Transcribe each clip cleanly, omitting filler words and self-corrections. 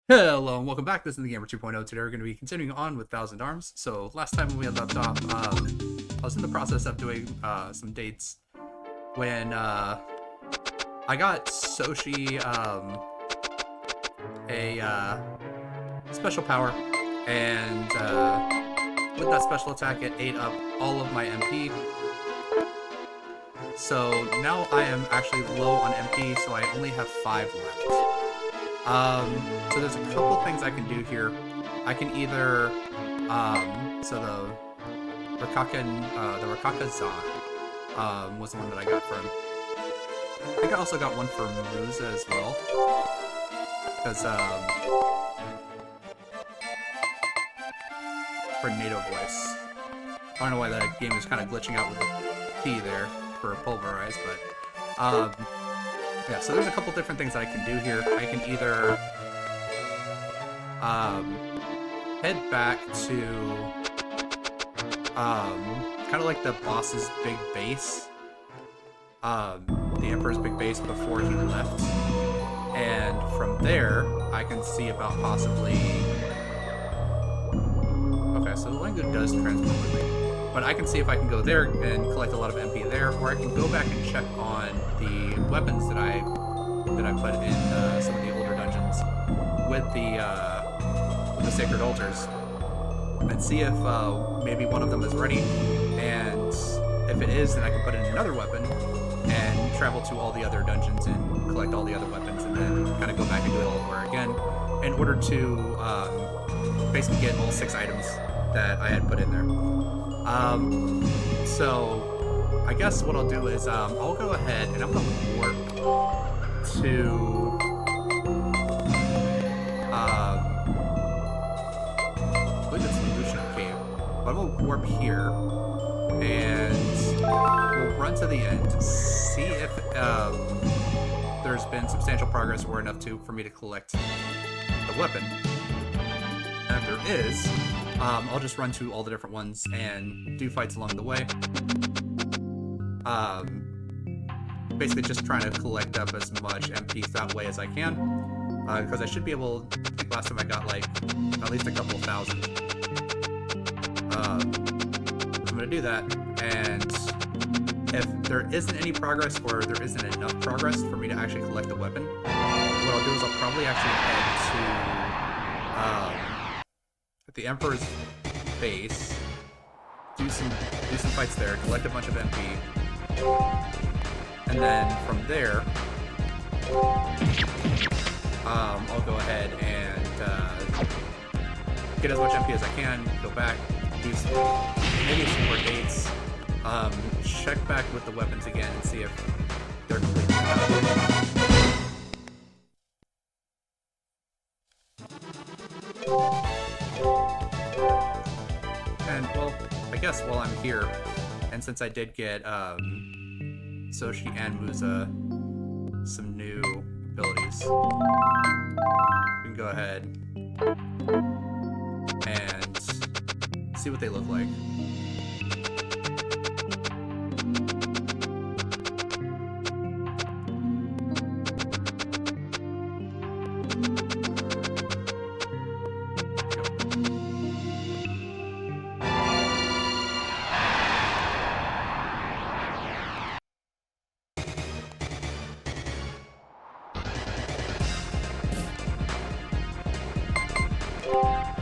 Hello and welcome back. This is the Gamer 2.0. Today we're going to be continuing on with Thousand Arms. So last time when we had left off, I was in the process of doing some dates when I got Soshi a special power, and with that special attack it ate up all of my MP. So now I am actually low on MP, so I only have 5 left. So there's a couple things I can do here. I can either, so the Rakaka-zan, was the one that I got from. I think I also got one for Musa as well. Because, Tornado Voice. I don't know why that game is kind of glitching out with the P there for Pulverize, but, yeah, so there's a couple different things that I can do here. I can either head back to kind of like the boss's big base, the Emperor's big base before he left, and from there I can see about possibly. Okay, so the Langu does transform with me, but I can see if I can go there and collect a lot of MP there, or I can go back and check on the weapons that I put in some of the older dungeons with the sacred altars, and see if maybe one of them is ready. And if it is, then I can put in another weapon and travel to all the other dungeons and collect all the other weapons, and then kind of go back and do it all over again in order to basically get all 6 items that I had put in there. So I guess what I'll do is I'll go ahead and I'm going to warp to I believe it's the Lucian Cave, but I'm going to warp here and we'll run to the end, see if there's been substantial progress or enough for me to collect the weapon. And if there is, I'll just run to all the different ones and do fights along the way. Basically just trying to collect up as much MP that way as I can, because I should be able, I think last time I got like at least a couple thousand. I'm going to do that, and if there isn't any progress or there isn't enough progress for me to actually collect the weapon, what I'll do is I'll probably actually head to the Emperor's base, do some fights there, collect a bunch of MP, and then from there, I'll go ahead and get as much MP as I can, go back, do maybe some more dates, check back with the weapons again and see if they're completely And, well, I guess while I'm here, and since I did get Soshi and Musa some new abilities, we can go ahead and see what they look like.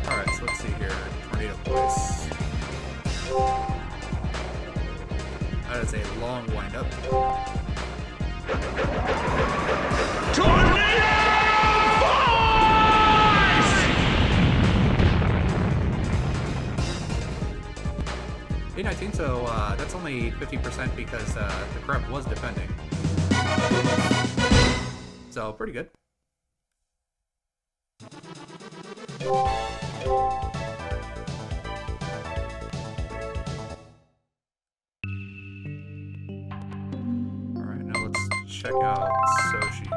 Alright, so let's see here. Tornado Voice. That is a long wind-up. Tornado Voice! 819, so that's only 50% because the crab was defending. So, pretty good. Alright, now let's check out Soshi's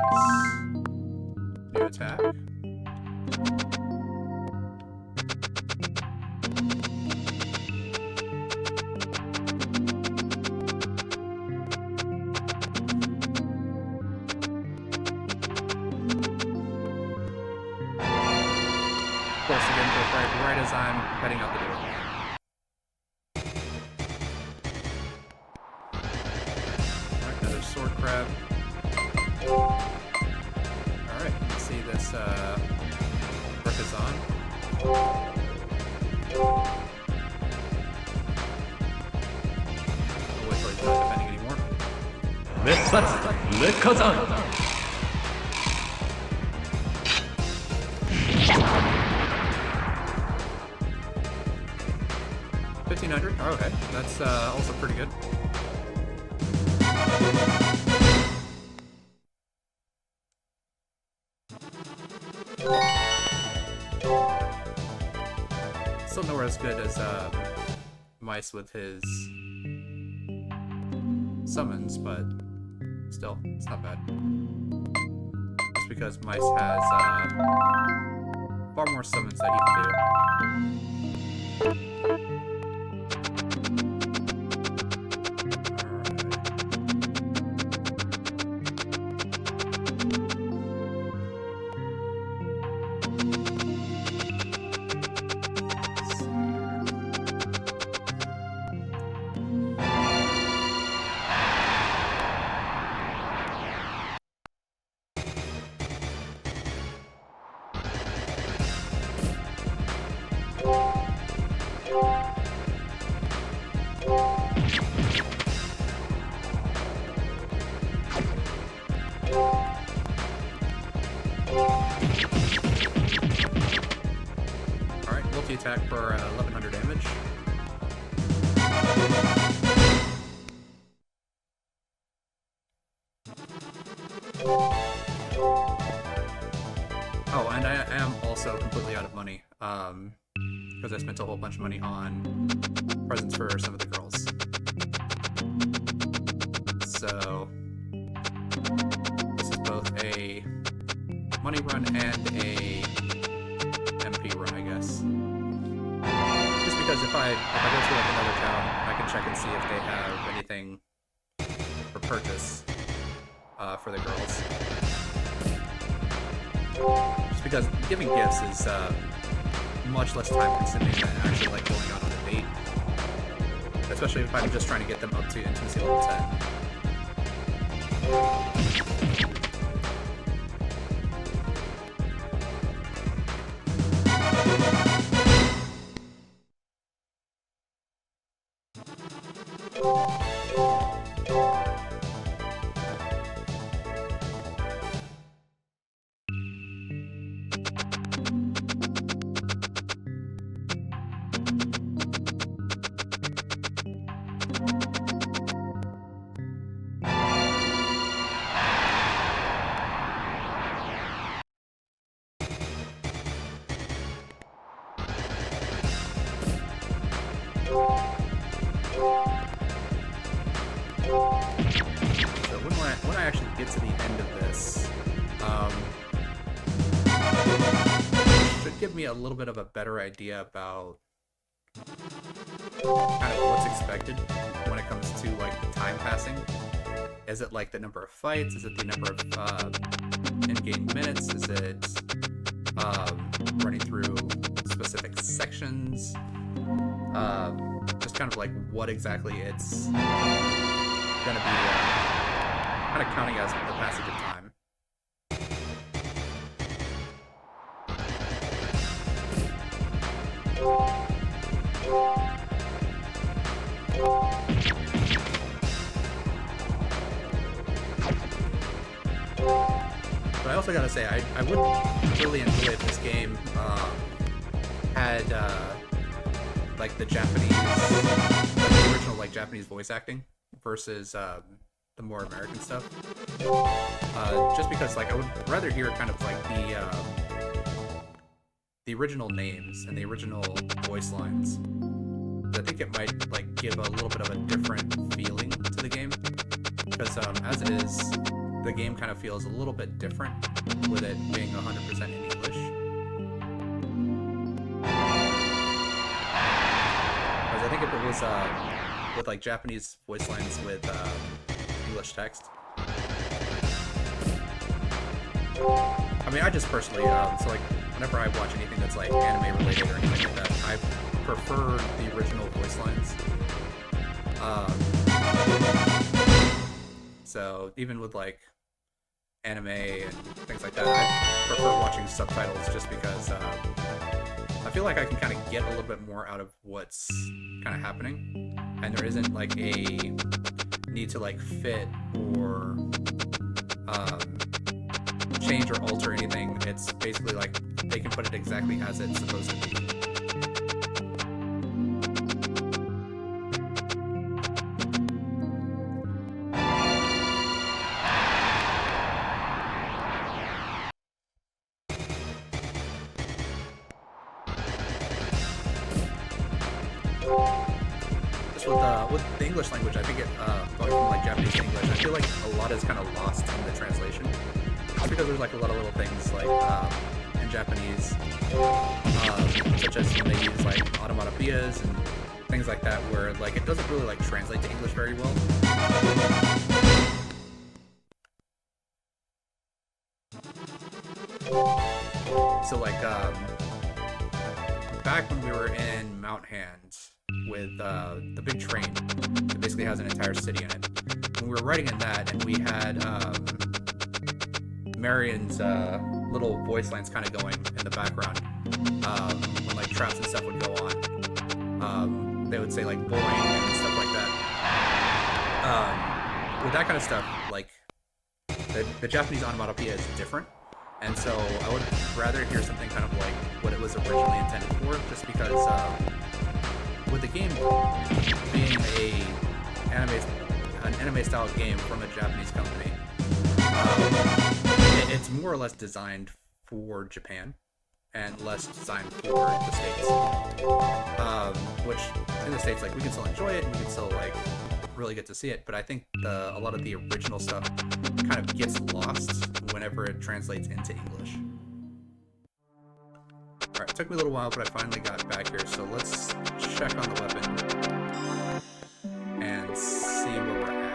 new attack. right as I'm heading out the door. Alright, another sword crab. Alright, let's see this brick is on. I'll wait till he's not defending anymore. Lekazan. 1500. Oh, okay, that's also pretty good. Still nowhere as good as Mice with his summons, but still, it's not bad. Just because Mice has far more summons that he can do. Alright, multi-attack for 1100 damage. Oh, and I am also completely out of money, because I spent a whole bunch of money on presents for some of the girls. So, this is both a money run and a MP run, I guess. Just because if I go to like another town, I can check and see if they have anything for purchase for the girls. Just because giving gifts is much less time consuming than actually like going out on a date. Especially if I'm just trying to get them up to intimacy level 10. So when I actually get to the end of this, should give me a little bit of a better idea about kind of what's expected when it comes to like the time passing. Is it like the number of fights? Is it the number of in-game minutes? Is it running through specific sections? Just kind of like what exactly it's gonna be kind of counting as the passage of time. But I also gotta say, I would really enjoy if this game had like the Japanese, the original like Japanese voice acting versus the more American stuff. Just because like I would rather hear kind of like the original names and the original voice lines. I think it might like give a little bit of a different feeling to the game, because as it is, the game kind of feels a little bit different with it being 100% in English. Whereas I think if it was with like Japanese voice lines with English text, I mean, I just personally so like whenever I watch anything that's like anime related or anything like that, I prefer the original voice lines. So even with like anime and things like that, I prefer watching subtitles just because I feel like I can kind of get a little bit more out of what's kind of happening, and there isn't like a need to like fit or change or alter anything. It's basically like they can put it exactly as it's supposed to be. With the English language, I think going from like Japanese to English, I feel like a lot is kind of lost in the translation. Just because there's like a lot of little things like in Japanese, such as when they use like automatopoeias and things like that, where like it doesn't really like translate to English very well. So like back when we were in Mount Hand with the big train that basically has an entire city in it, when we were riding in that, and we had Marion's little voice lines kind of going in the background when like traps and stuff would go on. They would say like boing and stuff like that. With that kind of stuff, like the Japanese onomatopoeia is different, and so I would rather hear something kind of like what it was originally intended for, just because with the game being an anime style game from a Japanese company, it's more or less designed for Japan and less designed for the States. Which in the States, like, we can still enjoy it and we can still like really get to see it, but I think a lot of the original stuff kind of gets lost whenever it translates into English. Alright, it took me a little while, but I finally got back here, so let's check on the weapon and see where we're at.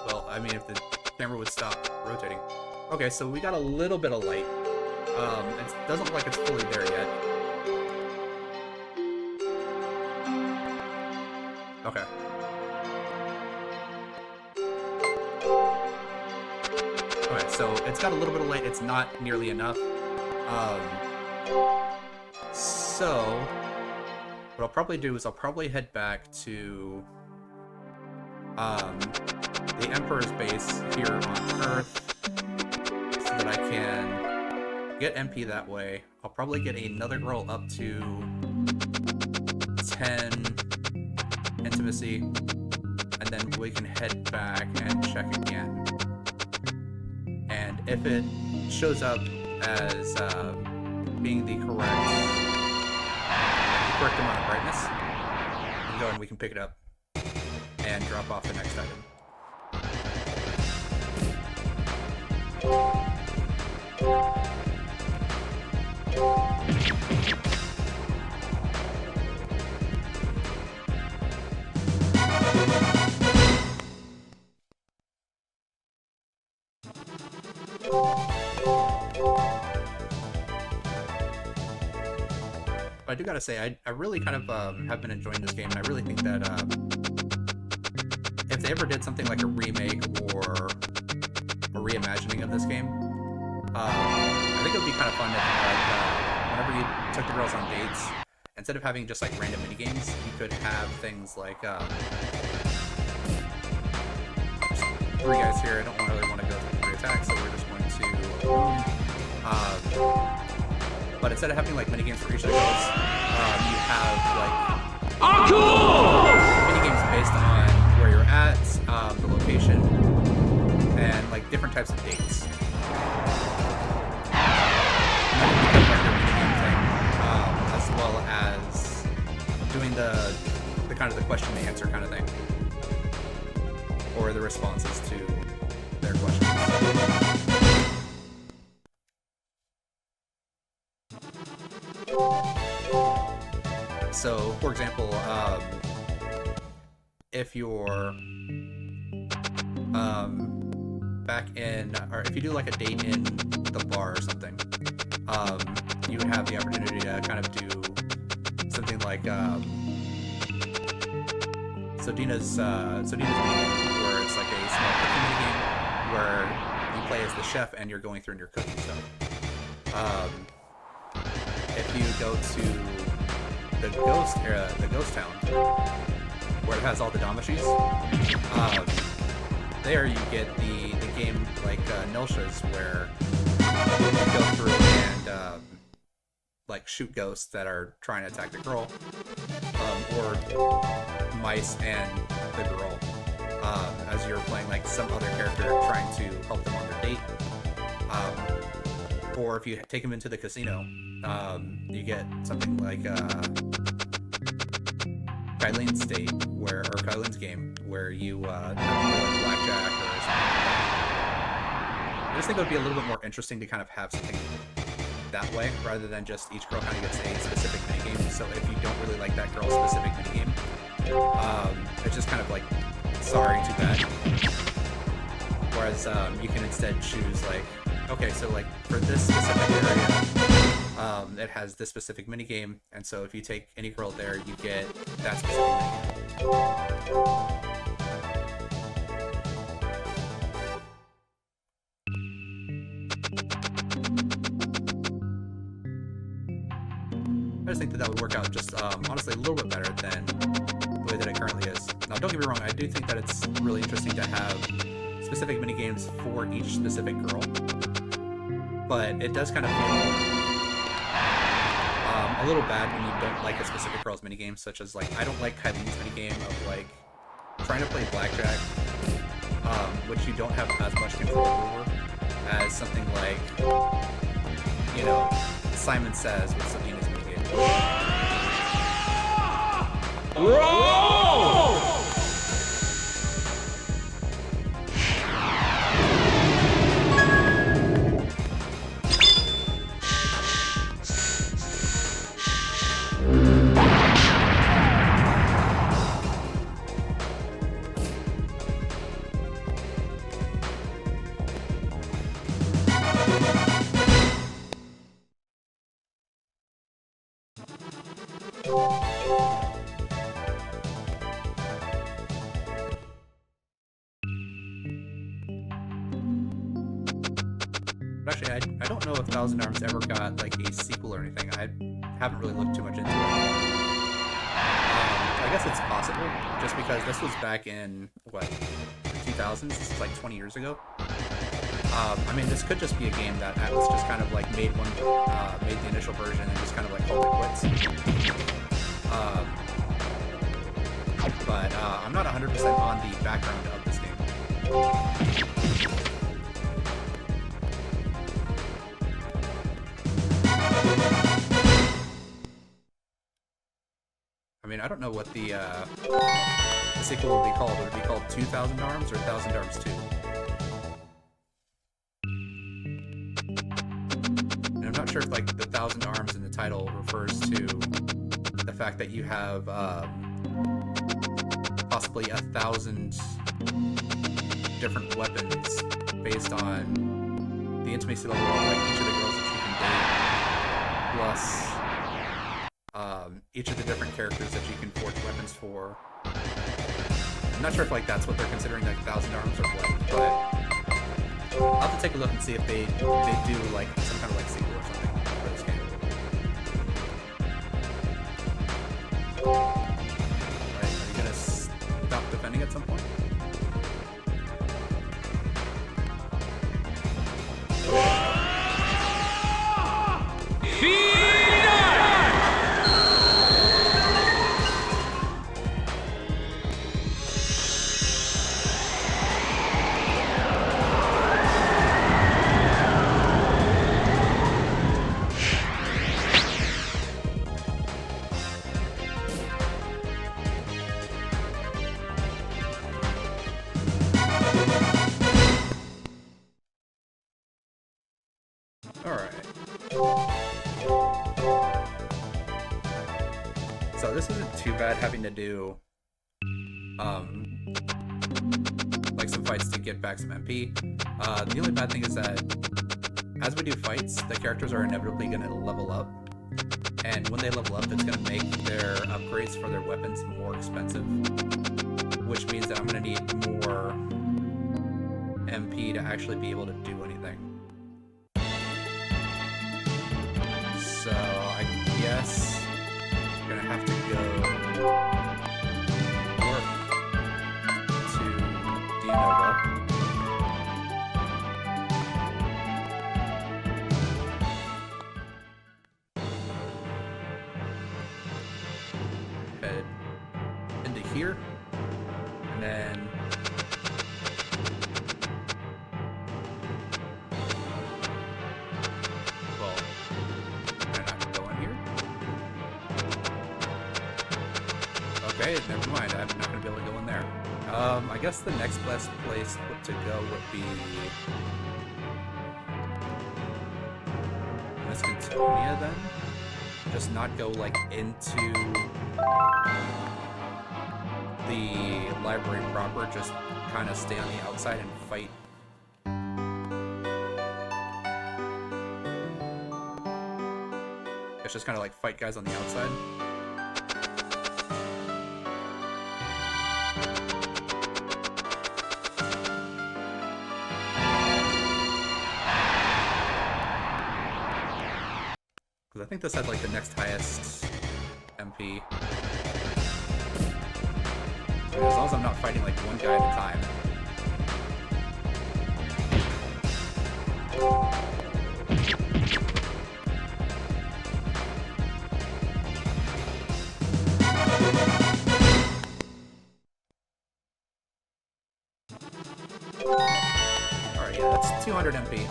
Well, I mean, if the camera would stop rotating. Okay, so we got a little bit of light. It doesn't look like it's fully there yet. Okay. Okay, so it's got a little bit of light. It's not nearly enough. So what I'll probably do is I'll probably head back to the Emperor's base here on Earth so that I can get MP that way. I'll probably get another girl up to 10 intimacy, and then we can head back and check again. And if it shows up as being the correct amount of brightness, we can go and we can pick it up and drop off the next item. But I do gotta say, I really kind of have been enjoying this game, and I really think that if they ever did something like a remake or a reimagining of this game, I think it would be kind of fun if, like, whenever you took the girls on dates, instead of having just like random mini games, you could have things like three guys here. I don't really want to go through 3 attacks, so we're just going to but instead of having like mini games for each of the girls, you have like mini games based on where you're at, the location, and like different types of dates. As well as doing the kind of the question and answer kind of thing, or the responses to their questions. So, for example, if you're back in, or if you do like a date in the bar or something, you would have the opportunity to kind of do something like Sodina's minigame, where it's like a small cooking minigame where you play as the chef and you're going through and you're cooking stuff. If you go to the ghost town, where it has all the damashis, there you get the game like Nelsha's, where you go through and like shoot ghosts that are trying to attack the girl, or mice and the girl, as you're playing like some other character trying to help them on their date. Or if you take them into the casino, you get something like Kyleen's state, or Kyleen's game, where you have to play like blackjack or something like that. I just think it would be a little bit more interesting to kind of have something that way, rather than just each girl kind of gets a specific minigame. So if you don't really like that girl's specific minigame, it's just kind of like, sorry, too bad. Whereas you can instead choose like, okay, so like for this specific area, it has this specific minigame, and so if you take any girl there, you get that specific minigame. I just think that would work out just honestly a little bit better than the way that it currently is. Now, don't get me wrong, I do think that it's really interesting to have specific minigames for each specific girl, but it does kind of feel a little bad when you don't like a specific girl's minigame, such as like, I don't like Kyleen's minigame of like trying to play blackjack, which you don't have as much control over as something like, you know, Simon Says with Sabina's minigame. Roll! Actually, I don't know if Thousand Arms ever got like a sequel or anything. I haven't really looked too much into it. I guess it's possible, just because this was back in what, the 2000s. This is like 20 years ago. I mean, this could just be a game that Atlas just kind of like made the initial version and just kind of like called it quits. But I'm not 100% on the background of this game. I mean, I don't know what the sequel would be called. Would it be called 2000 Arms or 1000 Arms 2? And I'm not sure if like the 1000 Arms in the title refers to the fact that you have possibly 1,000 different weapons based on the intimacy level of like each of the girls that you can date, plus each of the different characters that you can forge weapons for. I'm not sure if like that's what they're considering, like 1,000 Arms or what, but I'll have to take a look and see if they do like some kind of like sequel or something for this game. Alright, are you gonna stop defending at some point? So this isn't too bad having to do like some fights to get back some MP. The only bad thing is that as we do fights, the characters are inevitably going to level up. And when they level up, it's going to make their upgrades for their weapons more expensive. Which means that I'm going to need more MP to actually be able to do anything. So I guess I'm going to have to go north to Dianova. Head into here, and then well, can I not go in here? Okay, never mind. I'm not gonna be able to go in there. I guess the next best place to go would be Estonia then. Just not go like into the library proper, just kind of stay on the outside and fight. It's just kind of like fight guys on the outside. Because I think this had like the next highest MP. As long as I'm not fighting like one guy at a time. Alright, yeah, that's 200 MP.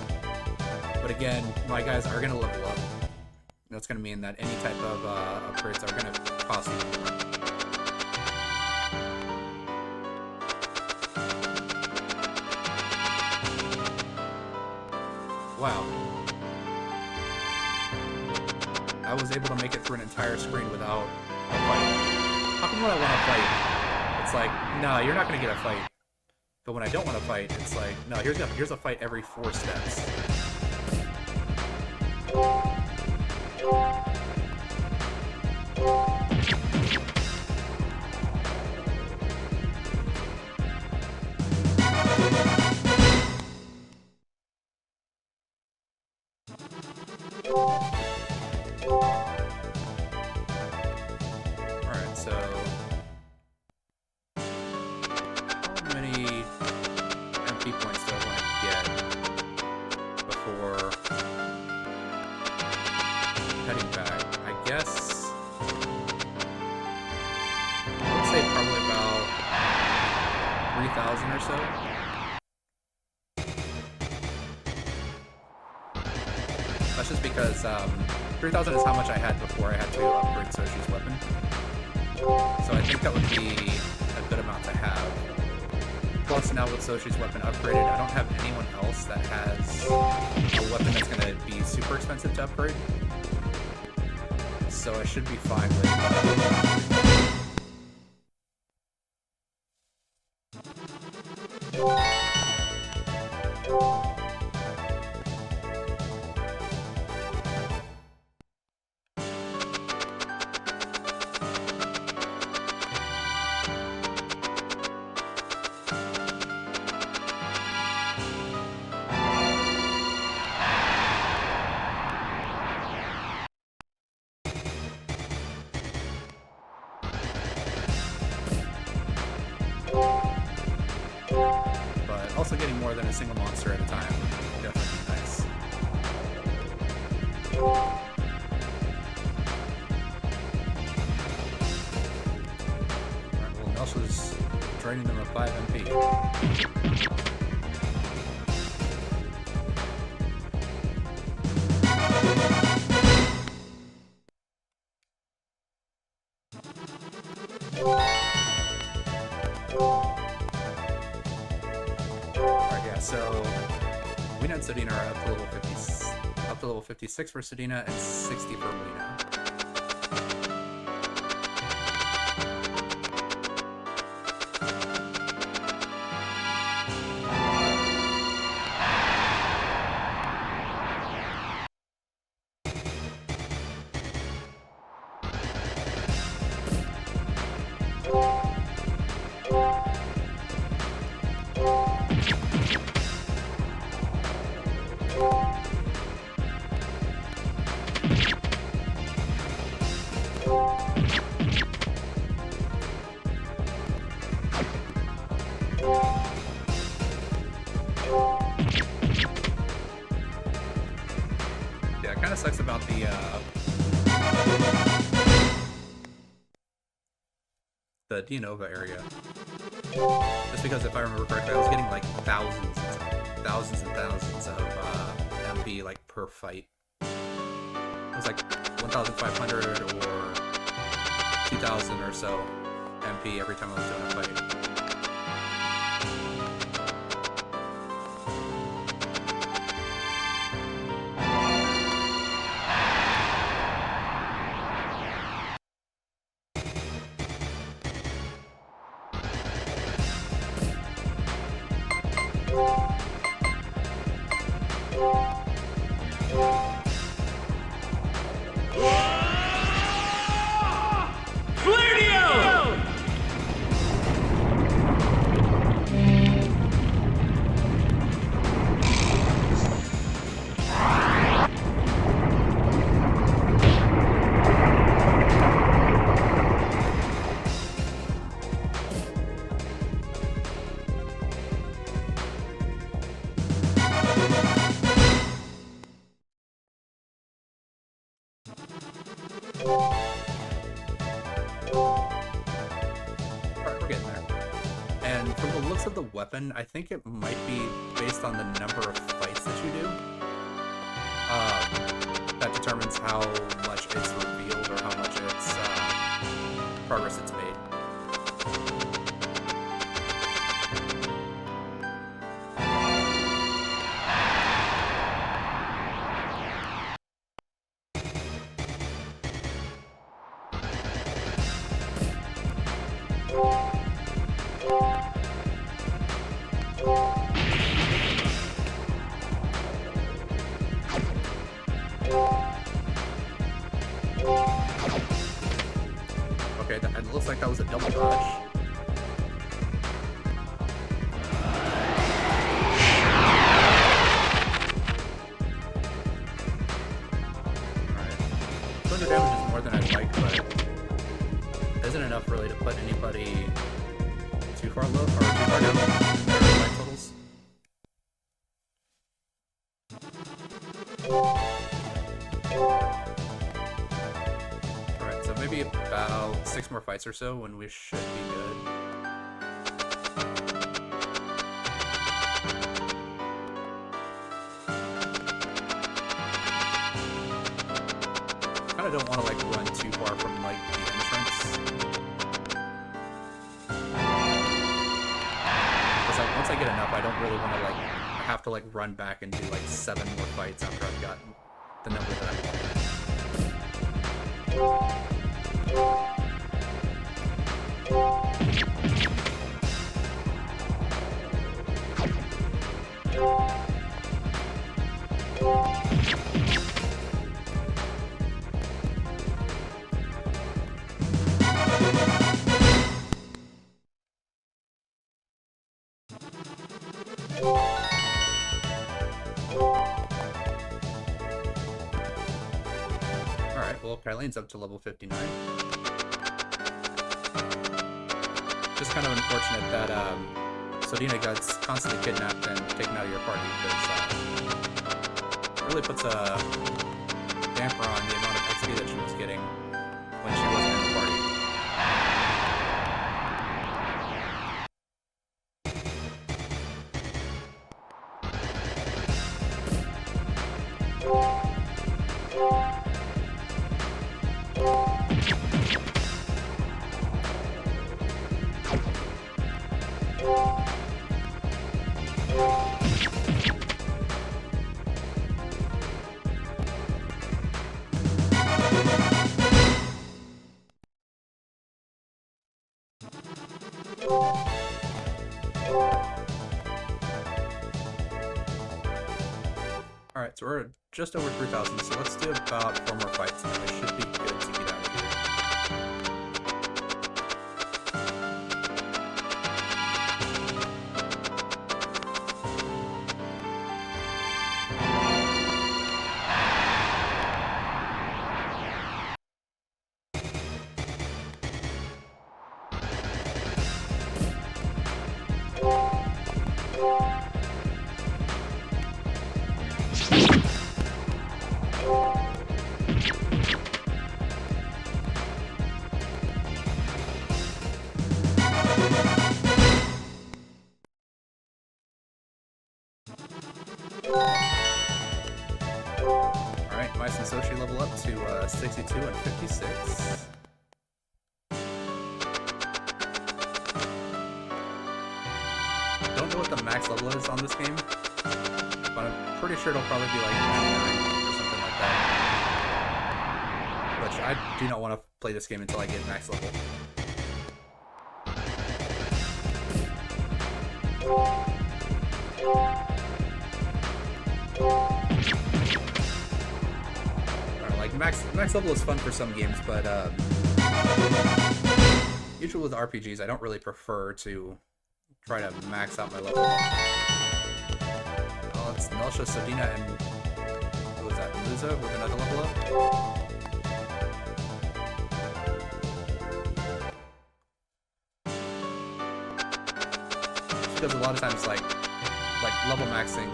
But again, my guys are going to level up. That's going to mean that any type of upgrades are going to cost even more. Wow. I was able to make it through an entire screen without a fight. How come when I want to fight, it's like, no, you're not going to get a fight. But when I don't want to fight, it's like, no, here's a fight every 4 steps. Alright, so how many MP points do I want to get before heading back? I guess I would say probably about 3,000 or so. That's just because 3,000 is how much I had before I had to upgrade Soshi's weapon. So I think that would be a good amount to have. Plus now with Soshi's weapon upgraded, I don't have anyone else that has a weapon that's going to be super expensive to upgrade. So I should be fine with also getting more than a single monster at a time would definitely be nice. Alright, well, Nelsha's draining them of 5 MP. So, Weena and Sedina are up to level 56 for Sedina and 60 for Weena. Yeah, it kind of sucks about the Dianova area. Just because if I remember correctly, I was getting like thousands and thousands of MP like per fight. It was like 1,500 or 2,000 or so MP every time I was doing a fight. Of the weapon, I think it might be based on the number of fights that you do. That determines how much it's revealed or how much it's progress it's made. Okay, it looks like that was a double dodge. Alright. 200 damage is more than I'd like, but isn't enough really to put anybody too far low or too far down in their life totals. Alright, so maybe about 6 more fights or so when we should be good. Kinda don't want to like run too far from like the entrance. Because like once I get enough, I don't really want to like have to like run back and do like 7 more fights after I've gotten the number that I want. Alright, well, Kyleen's up to level 59. Just kind of unfortunate that Sodina gets constantly kidnapped and taken out of your party, because it really puts a damper on the amount of XP that she was getting when she wasn't in the party. Alright, so we're just over 3,000, so let's do about 4 more fights and then we should be good to get out of here. Alright, Mice and Sochi level up to 62 and 56. Don't know what the max level is on this game, but I'm pretty sure it'll probably be like 99 or something like that. Which I do not want to play this game until I get max level. Like max level is fun for some games, but usually with RPGs, I don't really prefer to try to max out my level. Oh, it's Nelsha, Sodina, and who was that? Luza with another level up. Because a lot of times, like level maxing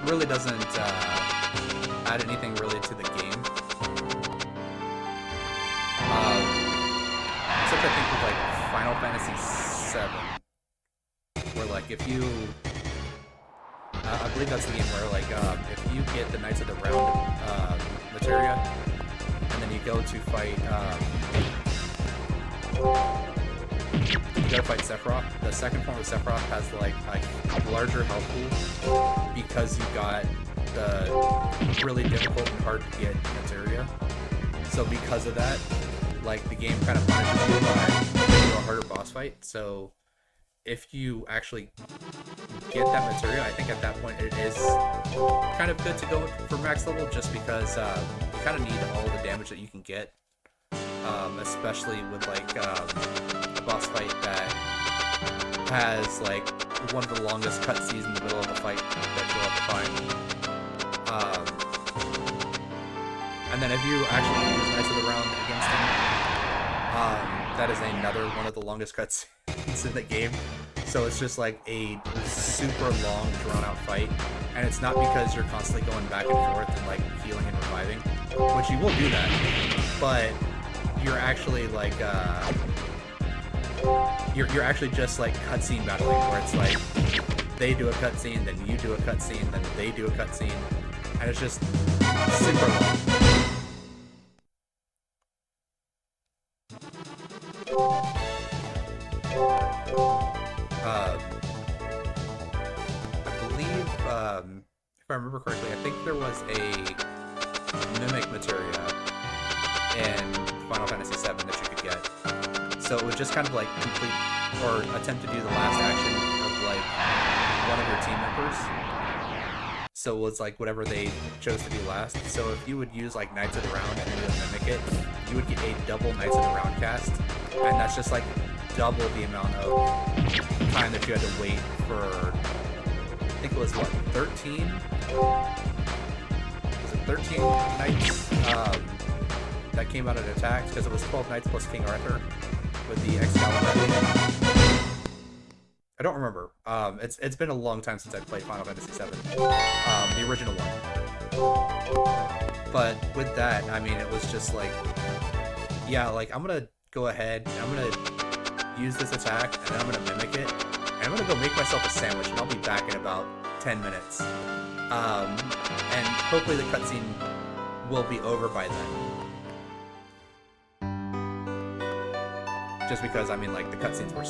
really doesn't add anything really to the game. Except I think with like Final Fantasy VII, where like if you, I believe that's the game where like if you get the Knights of the Round materia, and then you go to fight, you gotta fight Sephiroth. The second form of Sephiroth has like a larger health pool because you got the really difficult and hard to get materia. So because of that, like the game kind of punishes you by giving you a harder boss fight. So if you actually get that materia, I think at that point it is kind of good to go for max level, just because you kind of need all the damage that you can get, especially with like a boss fight that has like one of the longest cutscenes in the middle of the fight that you'll have to find. And then if you actually use Knights of the Round against him, that is another one of the longest cutscenes in the game. So it's just like a super long, drawn-out fight, and it's not because you're constantly going back and forth and like healing and reviving, which you will do that, but you're actually like you're actually just like cutscene battling, where it's like they do a cutscene, then you do a cutscene, then they do a cutscene, and it's just super long. I believe, if I remember correctly, I think there was a Mimic materia in Final Fantasy VII that you could get. So it was just kind of like complete, or attempt to do the last action of like one of your team members. So it was like whatever they chose to do last. So if you would use like Knights of the Round and then you would mimic it, you would get a double Knights of the Round cast. And that's just like double the amount of time that you had to wait for, I think it was what, 13? Was it 13 Knights that came out at attacks? Because it was 12 Knights plus King Arthur with the Excalibur. I don't remember. It's been a long time since I played Final Fantasy VII, the original one. But with that, I mean, it was just like, yeah, like I'm gonna go ahead and I'm gonna use this attack and then I'm gonna mimic it, and I'm gonna go make myself a sandwich, and I'll be back in about 10 minutes. And hopefully the cutscene will be over by then. Just because, I mean, like, the cutscenes were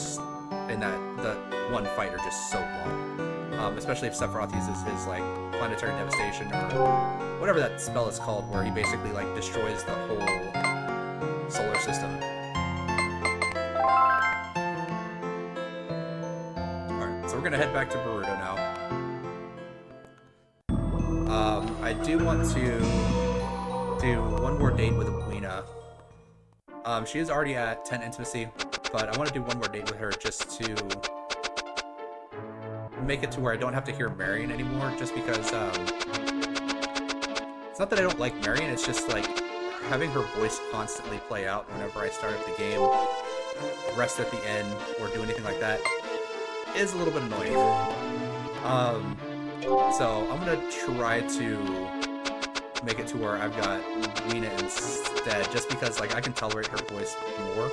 in the one fight are just so long. Especially if Sephiroth uses his, like, planetary devastation or whatever that spell is called, where he basically, like, destroys the whole solar system. Alright, so we're gonna head back to Boruto now. I do want to do one more date with Weena. She is already at 10 intimacy, but I want to do one more date with her just to make it to where I don't have to hear Marion anymore, just because, it's not that I don't like Marion, it's just like having her voice constantly play out whenever I start up the game, rest at the end, or do anything like that. is a little bit annoying. So I'm gonna try to make it to where I've got Weena instead, just because like I can tolerate her voice more.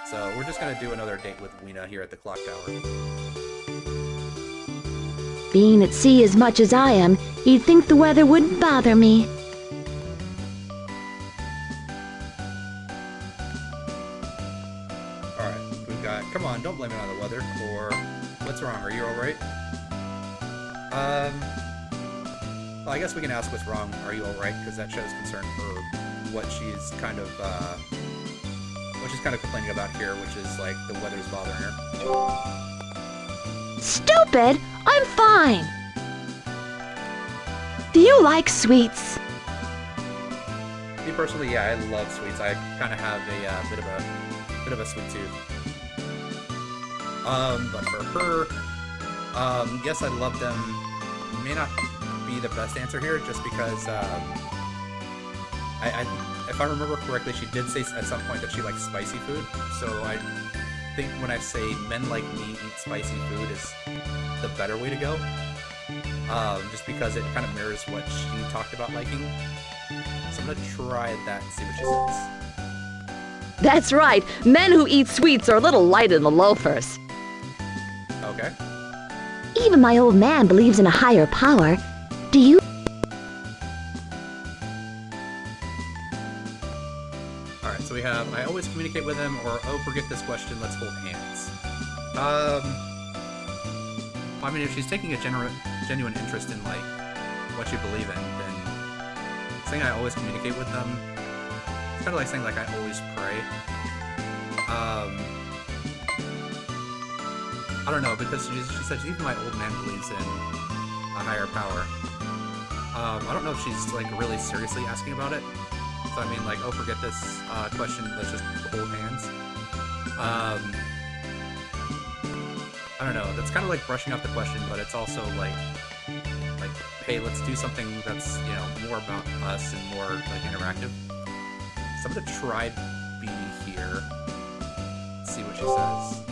So we're just gonna do another date with Weena here at the clock tower. Being at sea as much as I am, you'd think the weather wouldn't bother me. Alright, we've got, come on, don't blame it on the weather, or what's wrong, are you alright? Well, I guess we can ask what's wrong, are you alright, because that shows concern for what she's kind of complaining about here, which is like the weather's bothering her. Stupid! I'm fine! Do you like sweets? Me personally, yeah, I love sweets. I kind of have a bit of a sweet tooth. But for her, yes, I love them. May not be the best answer here, just because if I remember correctly, she did say at some point that she likes spicy food. So I think when I say men like me eat spicy food is the better way to go. Just because it kind of mirrors what she talked about liking. So I'm gonna try that and see what she says. That's right. Men who eat sweets are a little light in the loafers. Okay. Even my old man believes in a higher power. Do you? Alright, so we have, I always communicate with him, or, oh, forget this question, let's hold hands. I mean, if she's taking a genuine interest in, like, what you believe in, then saying I always communicate with them, it's kind of like saying, like, I always pray. I don't know, because she said even my old man believes in a higher power. I don't know if she's, like, really seriously asking about it. So, I mean, like, oh, forget this question, let's just hold hands. I don't know, that's kind of like brushing off the question, but it's also like, hey, let's do something that's, you know, more about us and more, like, interactive. So I'm gonna try B here, see what she says.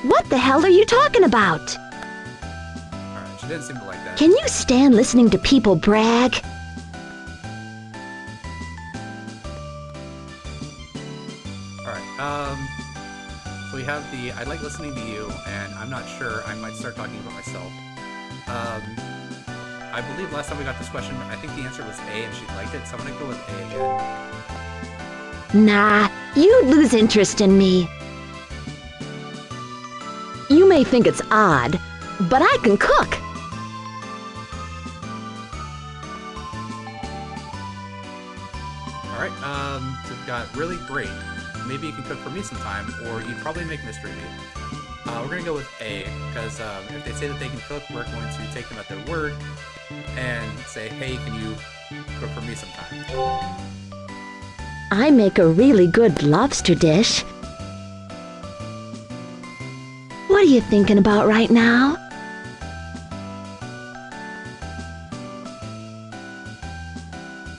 What the hell are you talking about? Alright, she didn't seem to like that. Can you stand listening to people brag? Alright, so we have the, I like listening to you, and I'm not sure, I might start talking about myself. I believe last time we got this question, I think the answer was A, and she liked it, so I'm gonna go with A again. Nah, you'd lose interest in me. You may think it's odd, but I can cook. Alright, so we've got really great. Maybe you can cook for me sometime, or you'd probably make mystery meat. We're gonna go with A, because if they say that they can cook, we're going to take them at their word and say, hey, can you cook for me sometime? I make a really good lobster dish. What are you thinking about right now?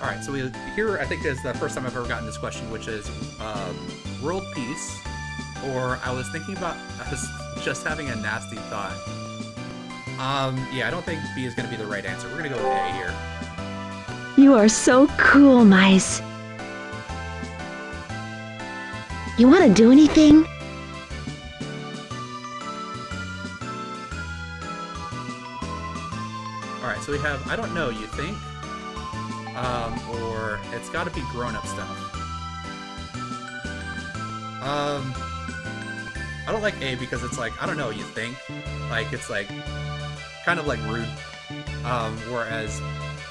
Alright, so here I think is the first time I've ever gotten this question, which is world peace, or I was just having a nasty thought. Yeah, I don't think B is going to be the right answer. We're going to go with A here. You are so cool, Mice. You want to do anything? Alright, so we have, I don't know, you think? Or it's got to be grown-up stuff. I don't like A because it's like, I don't know, you think? Like, it's like, kind of like rude. Whereas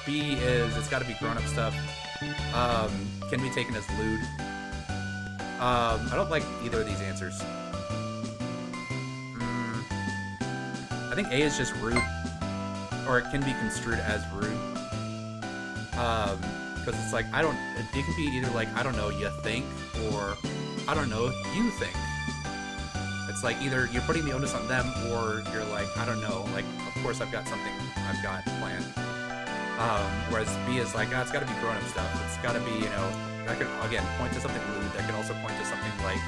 B is, it's got to be grown-up stuff. Can be taken as lewd. I don't like either of these answers. I think A is just rude. Or it can be construed as rude. Because it's like, it can be either like, I don't know, you think, or I don't know, you think. It's like either you're putting the onus on them, or you're like, I don't know, like, of course I've got something I've got planned. Whereas B is like, it's got to be grown-up stuff. It's got to be, that could, again, point to something lewd. That could also point to something like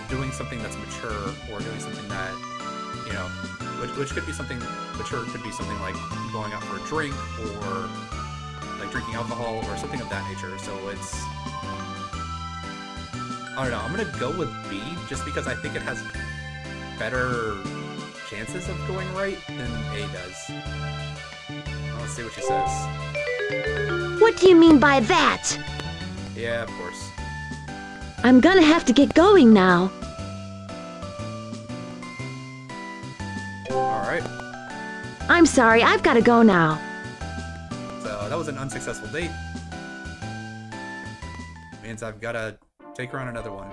doing something that's mature, or doing something that, which could be something mature. Could be something like going out for a drink, or like drinking alcohol, or something of that nature. So it's, I don't know. I'm gonna go with B just because I think it has better chances of going right than A does. Let's see what she says. What do you mean by that? Yeah, of course. I'm gonna have to get going now. Alright. I'm sorry, I've gotta go now. So that was an unsuccessful date. Means I've gotta take her on another one.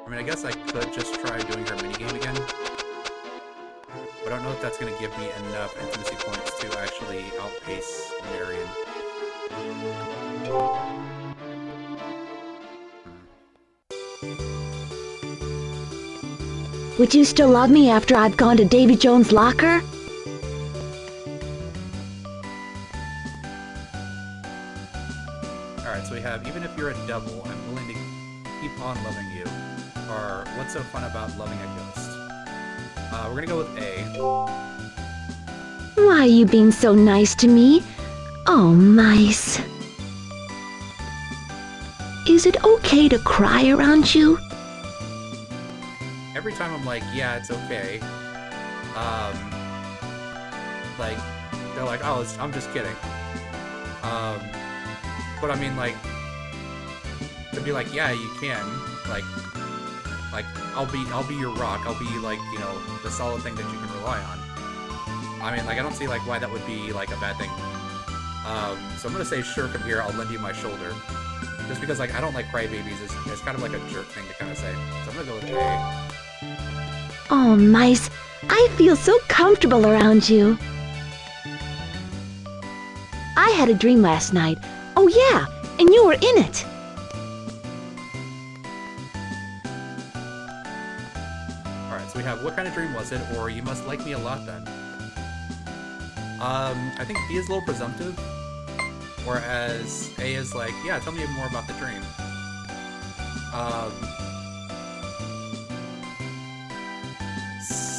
I mean, I guess I could just try doing her minigame again. But I don't know if that's going to give me enough intimacy points to actually outpace Marion. Would you still love me after I've gone to Davy Jones' locker? Alright, so we have, even if you're a double, I'm willing to keep on loving you. Or, what's so fun about loving a ghost? We're gonna go with A. Why are you being so nice to me? Oh, mice. Is it okay to cry around you? Every time I'm like, yeah, it's okay. Like, they're like, oh, I'm just kidding. But I mean, like, to be like, yeah, you can, like, I'll be your rock. I'll be like, the solid thing that you can rely on. I mean, like, I don't see like why that would be like a bad thing. So I'm gonna say, sure, come here. I'll lend you my shoulder, just because like I don't like crybabies. It's kind of like a jerk thing to kind of say. So I'm gonna go with A. Oh, mice. I feel so comfortable around you. I had a dream last night. Oh, yeah, and you were in it. Alright, so we have, what kind of dream was it? Or you must like me a lot then. I think B is a little presumptive. Whereas A is like, yeah, tell me more about the dream.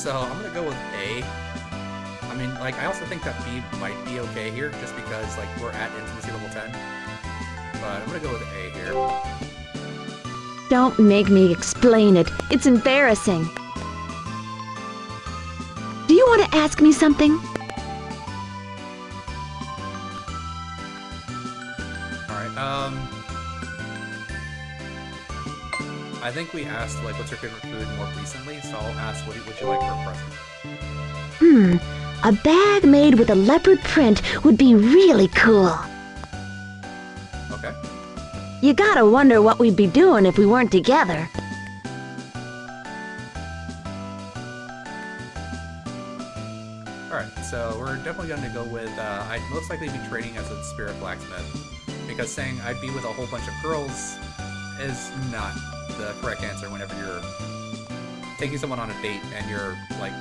So I'm gonna go with A. I mean, like, I also think that B might be okay here, just because, like, we're at intimacy level 10. But I'm gonna go with A here. Don't make me explain it. It's embarrassing. Do you want to ask me something? Alright, I think we asked, like, what's your favorite food more recently, so I'll ask, what would you like for a present? A bag made with a leopard print would be really cool. Okay. You gotta wonder what we'd be doing if we weren't together. Alright, so we're definitely going to go with, I'd most likely be training as a spirit blacksmith, because saying I'd be with a whole bunch of girls is not the correct answer whenever you're taking someone on a date and you're, like,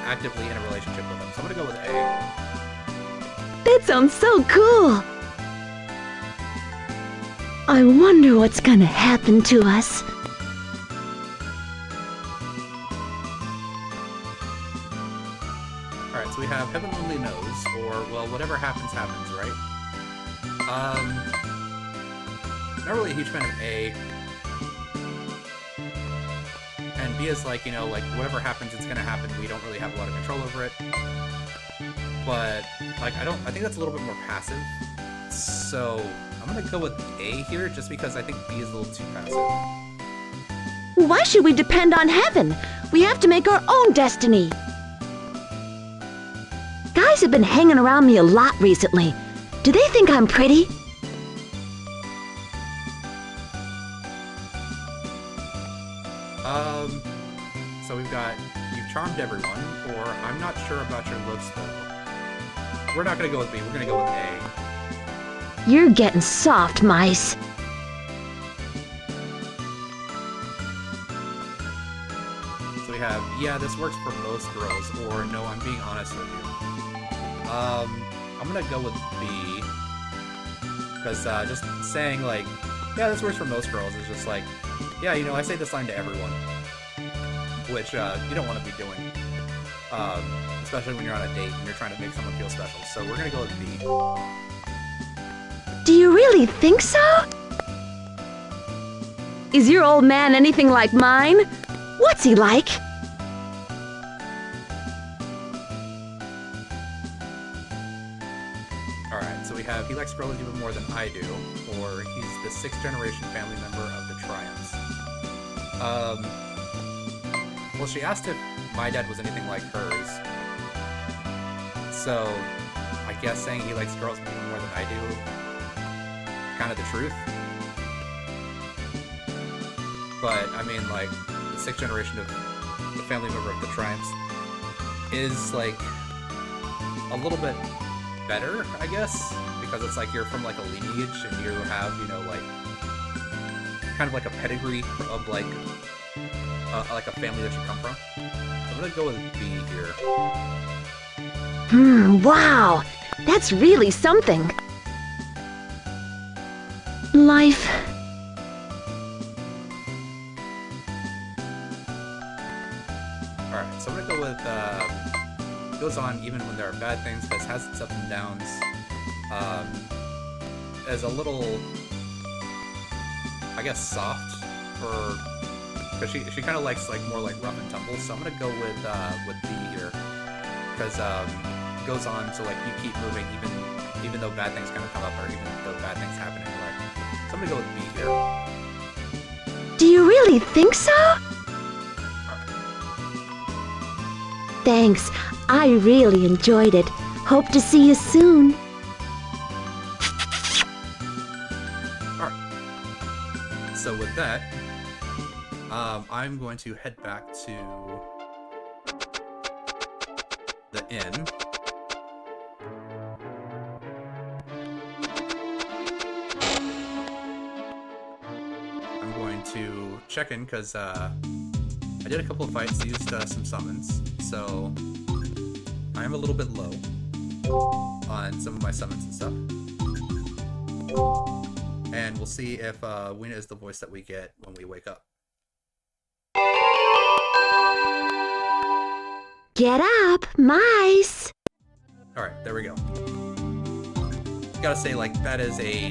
actively in a relationship with them. So I'm gonna go with A. That sounds so cool! I wonder what's gonna happen to us. Alright, so we have Heaven Only Knows, or, well, whatever happens, happens, right? Not really a huge fan of A. And B is like, like, whatever happens, it's gonna happen. We don't really have a lot of control over it. But, like, I think that's a little bit more passive. So, I'm gonna go with A here, just because I think B is a little too passive. Why should we depend on heaven? We have to make our own destiny. Guys have been hanging around me a lot recently. Do they think I'm pretty? So we've got, you've charmed everyone, or I'm not sure about your looks, though. We're not gonna go with B, we're gonna go with A. You're getting soft, mice. So we have, yeah, this works for most girls, or no, I'm being honest with you. I'm gonna go with B. Because just saying, like, yeah, this works for most girls is just like, yeah, you know, I say this line to everyone. Which, you don't want to be doing. Especially when you're on a date and you're trying to make someone feel special. So we're gonna go with B. Do you really think so? Is your old man anything like mine? What's he like? Alright, so we have, he likes girls even more than I do, or he's the 6th generation family member of the Triumphs. Well, she asked if my dad was anything like hers. So, I guess saying he likes girls even more than I do, kind of the truth. But, I mean, like, the 6th generation of the family member of the Triumphs is, like, a little bit better, I guess, because it's like you're from, like, a lineage and you have, you know, like, kind of like a pedigree of, like a family that you come from. So I'm gonna go with B here. Wow! That's really something. Life. Alright, so I'm gonna go with, goes on even when there are bad things, because has its ups and downs. As a little, I guess, soft, for, because she kind of likes, like, more like rough and tumble, so I'm gonna go with B here. Because, it goes on to, like, you keep moving even though bad things kind of come up, or even though bad things happen in your life. So I'm gonna go with B here. Do you really think so? Thanks. I really enjoyed it. Hope to see you soon. Alright. So with that, I'm going to head back to the inn. I'm going to check in because I did a couple of fights, used some summons, so I am a little bit low on some of my summons and stuff. And we'll see if Weena is the voice that we get when we wake up. Get up, mice! Alright, there we go. Gotta say, like, that is a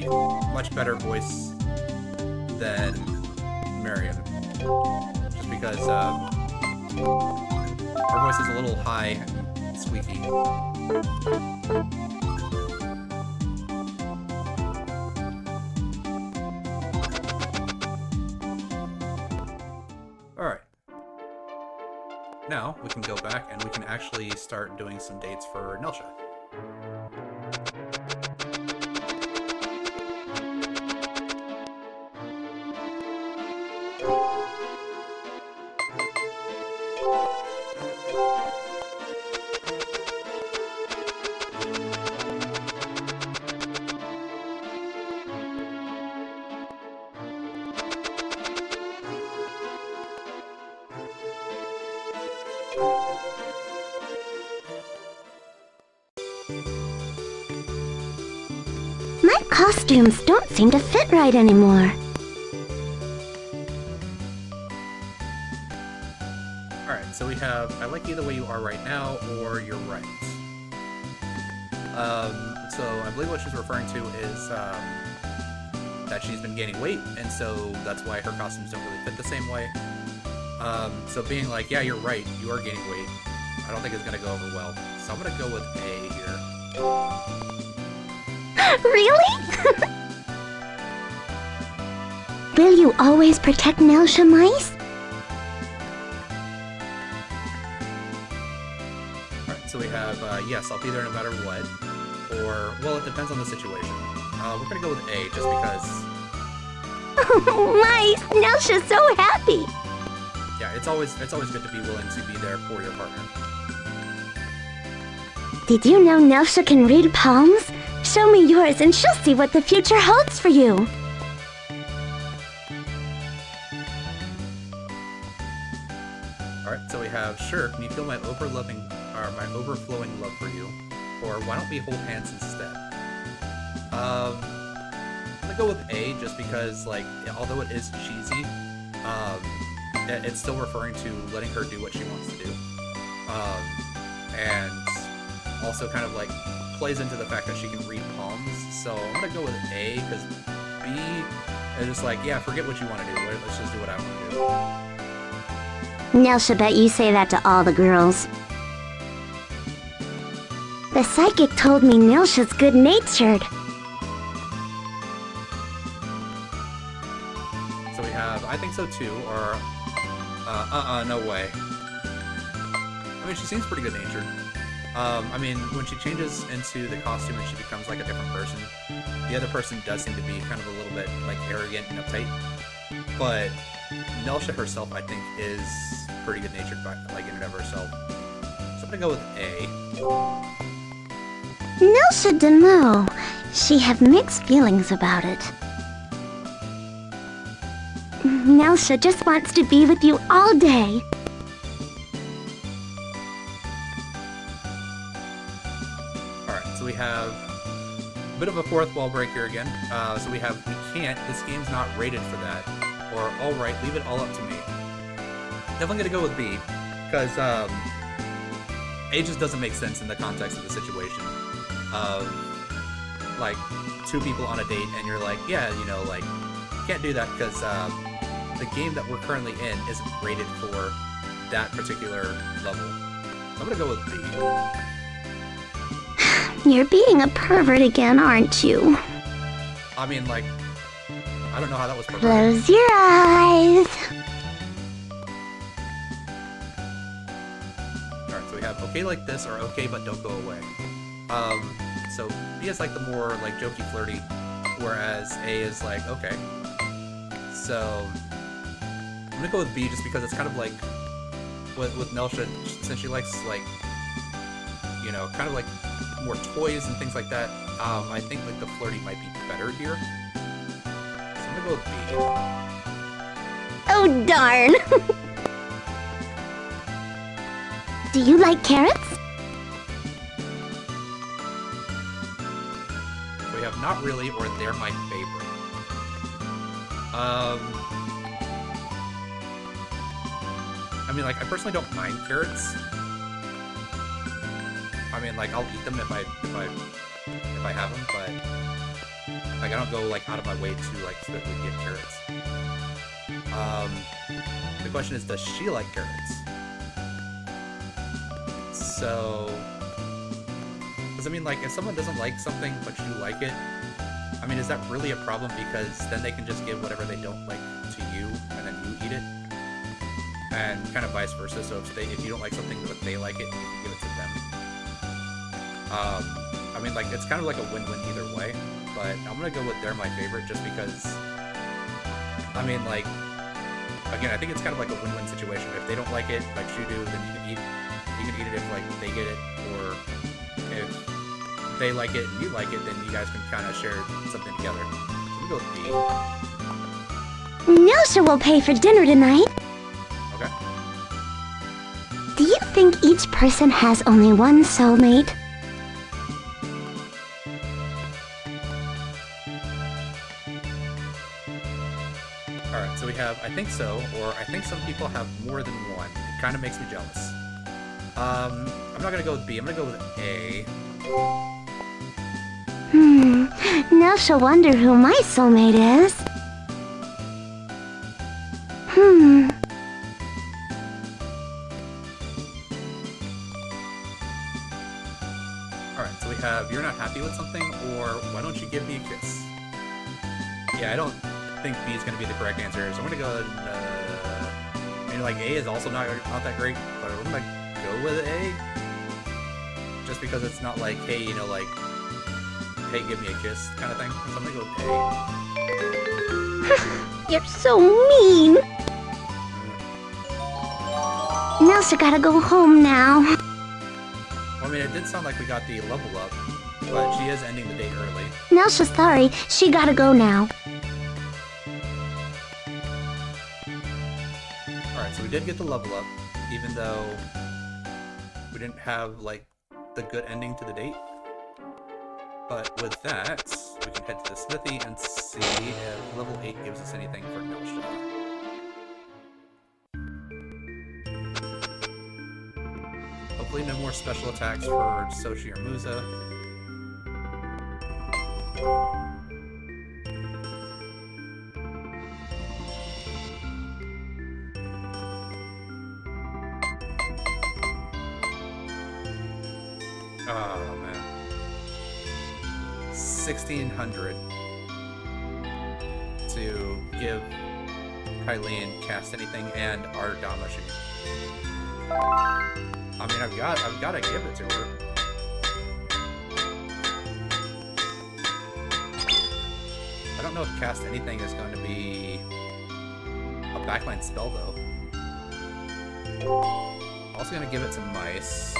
much better voice than Marion. Just because her voice is a little high and squeaky. Alright. Now, we can go back and we can actually start doing some dates for Nelsha. My costumes don't seem to fit right anymore. Alright, so we have, I like you the way you are right now, or you're right. So I believe what she's referring to is that she's been gaining weight, and so that's why her costumes don't really fit the same way. So being like, yeah, you're right, you are gaining weight, I don't think it's gonna go over well. So I'm gonna go with A here. Really? Will you always protect Nelsha, mice? Alright, so we have, yes, I'll be there no matter what. Or, well, it depends on the situation. We're gonna go with A, just because... Mice! Nelsha's so happy! Yeah, it's always good to be willing to be there for your partner. Did you know Nelsha can read palms? Show me yours and she'll see what the future holds for you. Alright, so we have, sure, can you feel my overflowing love for you? Or why don't we hold hands instead? I'm gonna go with A, just because, like, although it is cheesy, it's still referring to letting her do what she wants to do. And also kind of, like, plays into the fact that she can read palms, so I'm gonna go with A, because B is just like, yeah, forget what you want to do, let's just do what I want to do. Nelsha bet you say that to all the girls. The psychic told me Nelsha's good-natured. So we have, I think so too, or, no way. I mean, she seems pretty good-natured. I mean, when she changes into the costume and she becomes like a different person, the other person does seem to be kind of a little bit, like, arrogant and uptight. But Nelsha herself, I think, is pretty good-natured, like, in and of herself. So I'm gonna go with A. Nelsha dunno. She have mixed feelings about it. Nelsha just wants to be with you all day. Alright, so we have a bit of a fourth wall break here again. So we have, we can't, this game's not rated for that. Or, alright, leave it all up to me. Definitely gonna go with B, because, A just doesn't make sense in the context of the situation. Of, like, two people on a date, and you're like, yeah, you know, like, can't do that because, the game that we're currently in isn't rated for that particular level. So I'm gonna go with B. You're being a pervert again, aren't you? I mean, like, I don't know how that was perverted. Close your eyes. Alright, so we have okay like this, or okay but don't go away. So B is like the more, like, jokey, flirty, whereas A is like, okay. So I'm gonna go with B just because it's kind of like, with Nelsha, since she likes, like, you know, kind of like more toys and things like that, I think, like, the flirty might be better here. So I'm gonna go with B. Oh, darn. Do you like carrots? We have not really, or they're my favorite. I mean, like, I personally don't mind carrots. I mean, like, I'll eat them if I have them, but, like, I don't go, like, out of my way to, like, specifically get carrots. The question is, does she like carrots? So, because, I mean, like, if someone doesn't like something, but you like it, I mean, is that really a problem? Because then they can just give whatever they don't like to you, and then you eat it? And kind of vice versa, so if you don't like something, but they like it, you can give it to them. I mean, like, it's kind of like a win-win either way, but I'm gonna go with they're my favorite, just because, I mean, like, again, I think it's kind of like a win-win situation. If they don't like it, like you do, then you can eat it if, like, they get it, or if they like it and you like it, then you guys can kind of share something together. So we go with B. Nelsha will pay for dinner tonight. Okay. Do you think each person has only one soulmate? Alright, so we have I think so, or I think some people have more than one. It kind of makes me jealous. I'm not gonna go with B, I'm gonna go with A. Nelsha wonder who my soulmate is. Alright, so we have you're not happy with something, or why don't you give me a kiss? Yeah, I don't think B is gonna be the correct answer, so I'm gonna go I mean, like, A is also not that great, but I'm gonna go with A. Just because it's not like, hey, you know, like, hey, give me a kiss kind of thing. So I'm gonna go with A. You're so mean. Nelsha gotta go home now. Well, I mean, it did sound like we got the level up, but she is ending the date early. Nelsha's sorry. She gotta go now. Alright, so we did get the level up. even though we didn't have like the good ending to the date. But with that, we can head to the smithy and see if level 8 gives us anything for Gnosha. Hopefully no more special attacks for Sochi or Musa. Oh man. 1600 to give Kyleen cast anything and our Damashi. I mean, I've got to give it to her. I don't know if cast anything is going to be a backline spell though. Also going to give it to Mice.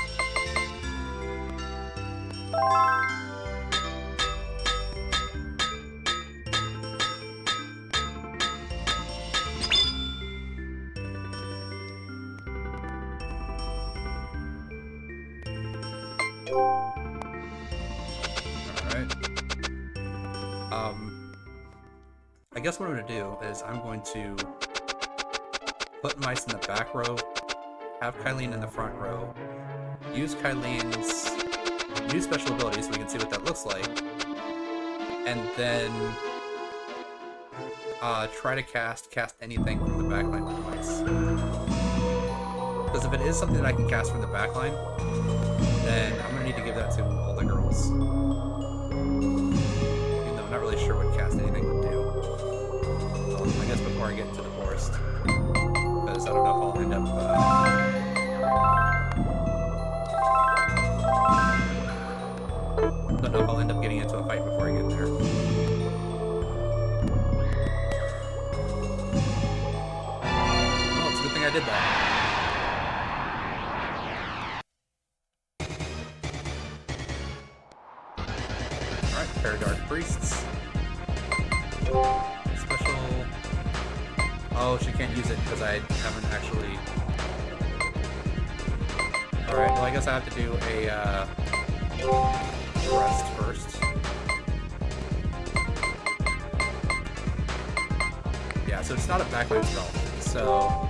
I guess what I'm going to do is I'm going to put Mice in the back row, have Kyleen in the front row, use Kyleen's new special ability so we can see what that looks like, and then try to cast anything from the backline with Mice. Because if it is something that I can cast from the backline, then I'm going to need to give that to all the girls. Even though I'm not really sure what cast anything would do. I guess before I get into the forest, because I don't know if I'll end up getting into a fight before I get there. Well, it's a good thing I did that. Alright, pair of Dark Priests. Oh, she can't use it because I haven't actually... Alright, well I guess I have to do a rest first. Yeah, so it's not a backline spell, so...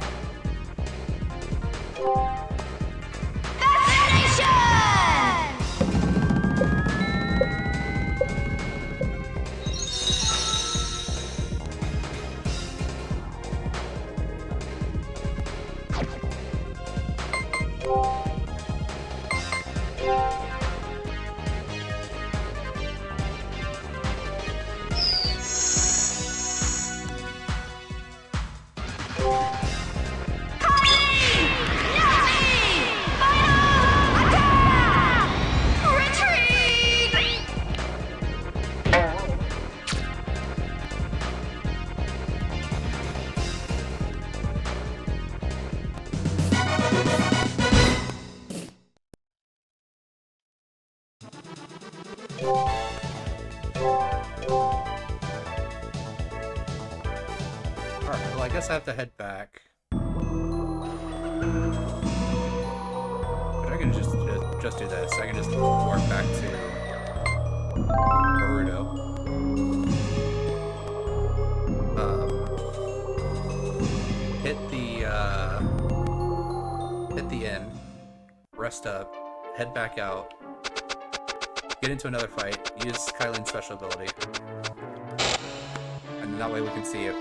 Alright, well I guess I have to head back. But I can just do this. I can just warp back to Naruto. Hit the inn, rest up, head back out, get into another fight, use Kyleen's special ability. And that way we can see if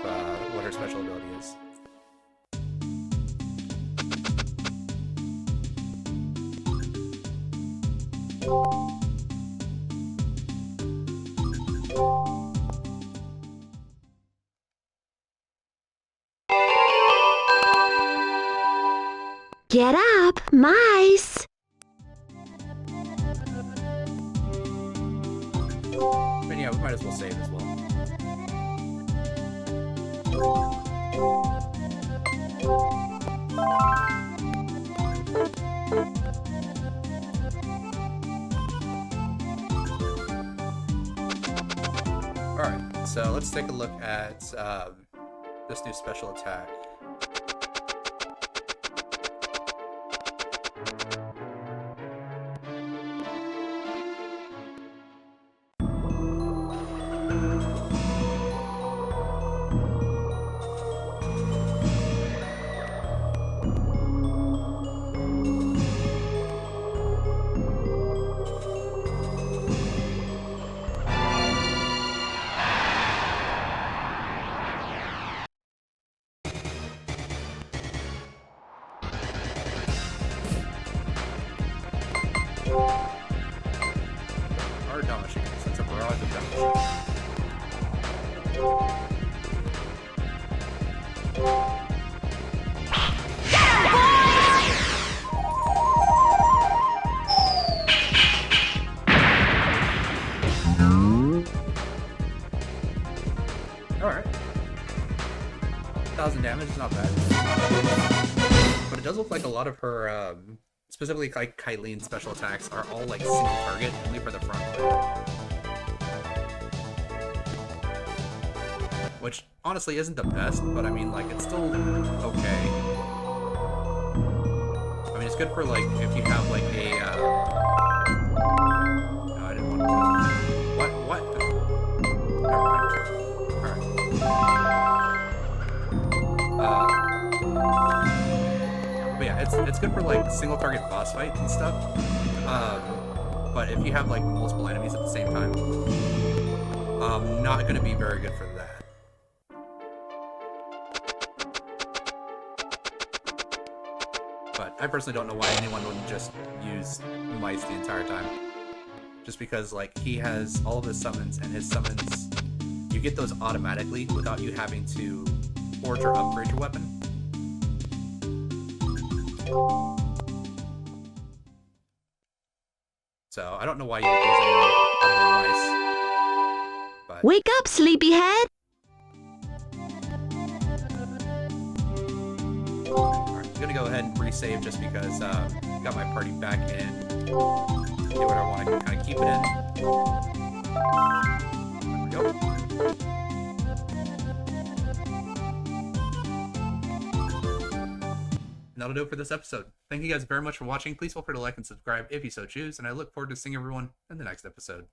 what her special ability is. Get up, Mice! But yeah, we might as well save as well. Alright, so let's take a look at this new special attack. Our Dawn Machine. Sends a barrage of Dawn Machines. Alright. 1,000 damage is not bad. But it does look like a lot of her, specifically like Kyleen's special attacks are all like single target, only for the front line. Which honestly isn't the best, but I mean, like, it's still okay. I mean, it's good for like if you have like a. No, I didn't want to. What? Never mind. Alright. But yeah, it's good for like single target boss fights and stuff. But if you have like multiple enemies at the same time, not gonna be very good for that. But I personally don't know why anyone wouldn't just use mice the entire time. Just because like he has all of his summons, and his summons, you get those automatically without you having to forge or upgrade your weapon. So I don't know why you would use anyone other than mice. But Wake up, sleepyhead! alright, I'm gonna go ahead and resave just because got my party back in. Do what I want to kind of keep it in. There we go. And that'll do it for this episode. Thank you guys very much for watching. Please feel free to like and subscribe if you so choose, and I look forward to seeing everyone in the next episode.